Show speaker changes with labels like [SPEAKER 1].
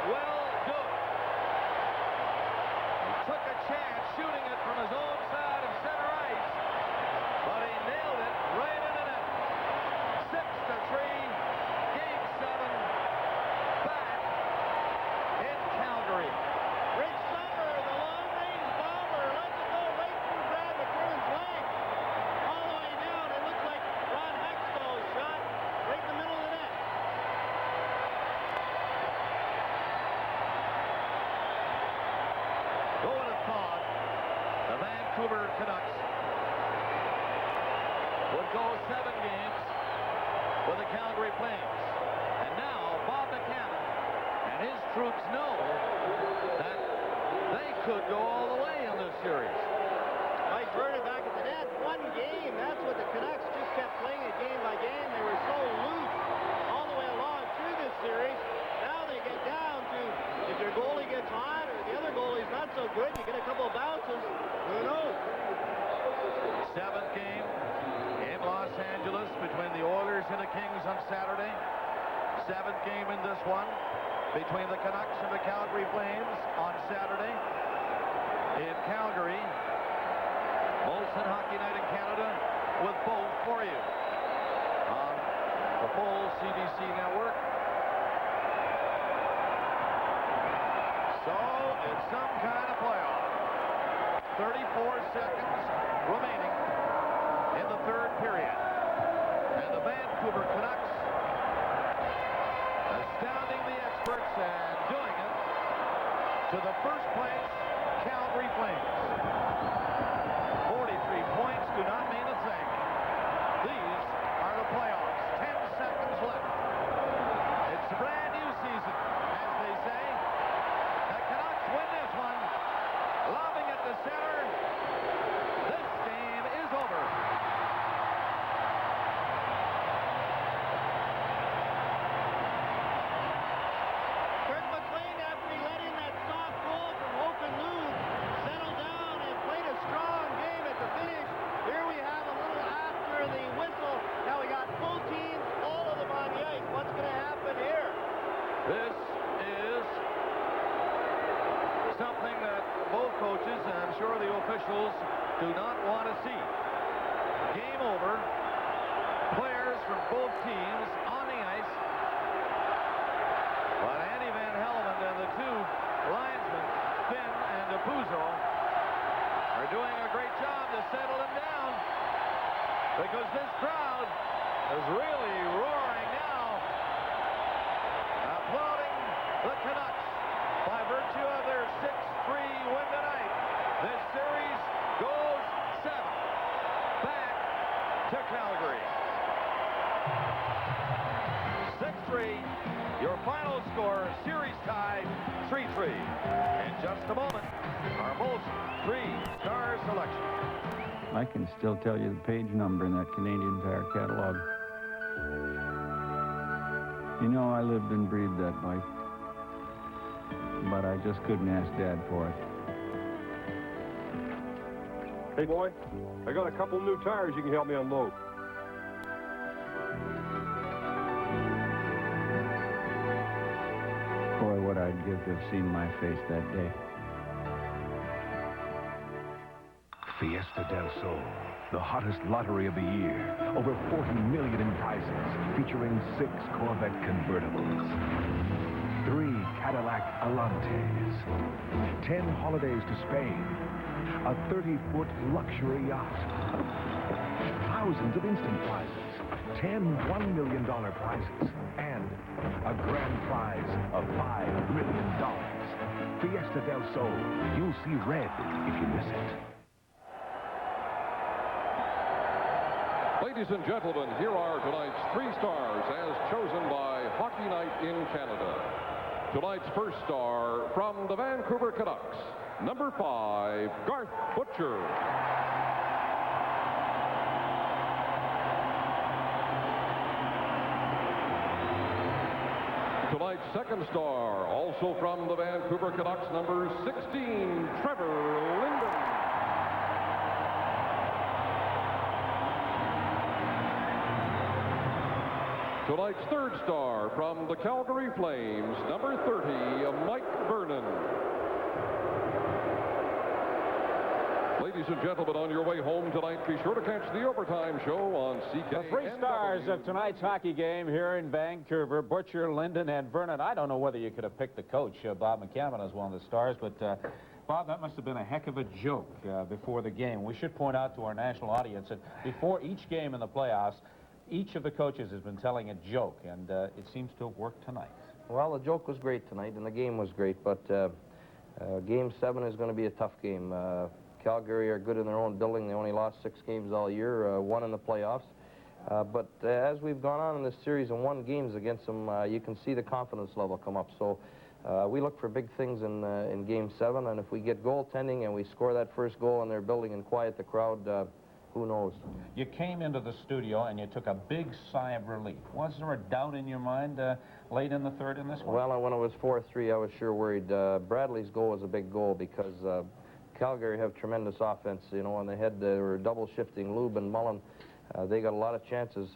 [SPEAKER 1] will do it. He took a chance shooting it from his own side of center ice, but he nailed it right in the net. 6-3, Game 7, back in Calgary.
[SPEAKER 2] Rich Summer, the long-range bomber, lets it go right through Brad McCurn's leg. All the way down. It looks like Ron Hextall's shot right in the middle of the net.
[SPEAKER 1] Who would have thought the Vancouver Canucks would go 7 games with the Calgary Flames? And now Bob McCann and his troops know that they could go all the way in this series.
[SPEAKER 2] Mike Vernon back at the net. 1 game. That's what the Canucks just kept playing it game by game. They were so loose all the way along through this series. Now they get down to, if your goalie gets hot or the other goalie's not so good, you get a couple of bounces. Who knows?
[SPEAKER 1] 7th game in Los Angeles between the Oilers and the Kings on Saturday. 7th game in this one between the Canucks and the Calgary Flames on Saturday in Calgary. Molson Hockey Night in Canada with both for you on the full CBC network. So it's some kind of playoff. 34 seconds remaining in the 3rd period. And the Vancouver Canucks astounding the experts and doing it to the first place Calgary Flames. 43 points do not mean a thing. These are the playoffs. 10 seconds left. It's a brand new season, as they say. The Canucks win this one. Lobbing at the center. This game is over.
[SPEAKER 2] Kirk McLean, after he let in that soft goal from Open Lou, settled down and played a strong game at the finish. Here we have a little after the whistle. Now we got full teams, all of them on the ice. What's going to happen here?
[SPEAKER 1] This is something that both coaches and I'm sure the officials do not want to see. Game over. Players from both teams on the ice. But Andy Van Hellemond and the 2 linesmen, Finn and DePuzzo, are doing a great job to settle him down, because this crowd is really roaring now, applauding the Canucks by virtue of their 6-3 win tonight. This series goes 7 back to Calgary. 6-3, your final score, series tied 3-3. In just a moment, our most 3-star selection.
[SPEAKER 3] I can still tell you the page number in that Canadian Tire catalog. You know, I lived and breathed that bike, but I just couldn't ask Dad for it.
[SPEAKER 4] Hey, boy, I got a couple new tires you can help me unload.
[SPEAKER 3] Boy, what I'd give to have seen my face that day.
[SPEAKER 5] Fiesta del Sol, the hottest lottery of the year. Over 40 million in prizes, featuring 6 Corvette convertibles, 3 Cadillac Alantes, 10 holidays to Spain, a 30-foot luxury yacht, thousands of instant prizes, 10 $1 million prizes, and a grand prize of $5 million. Fiesta del Sol. You'll see red if you miss it.
[SPEAKER 6] Ladies and gentlemen, here are tonight's 3 stars as chosen by Hockey Night in Canada. Tonight's first star from the Vancouver Canucks, number 5, Garth Butcher. Tonight's second star, also from the Vancouver Canucks, number 16, Trevor Linden. Tonight's third star from the Calgary Flames, number 30, Mike Vernon. Ladies and gentlemen, on your way home tonight, be sure to catch the Overtime Show on CK.
[SPEAKER 7] The three stars of tonight's hockey game here in Vancouver, Butcher, Linden, and Vernon. I don't know whether you could have picked the coach, Bob McCammon, as one of the stars, but Bob, that must have been a heck of a joke before the game. We should point out to our national audience that before each game in the playoffs, each of the coaches has been telling a joke, and it seems to have worked tonight.
[SPEAKER 8] Well, the joke was great tonight, and the game was great, but Game 7 is going to be a tough game. Calgary are good in their own building. They only lost 6 games all year, 1 in the playoffs. But as we've gone on in this series and won games against them, you can see the confidence level come up. So we look for big things in Game 7, and if we get goaltending and we score that first goal in their building and quiet the crowd, who knows? You came into the studio and you took a big sigh of relief. Was there a doubt in your mind late in the third in this one? Well, when it was 4-3, I was sure worried. Bradley's goal was a big goal because Calgary have tremendous offense, you know, and they were double shifting Lube and Mullen. They got a lot of chances.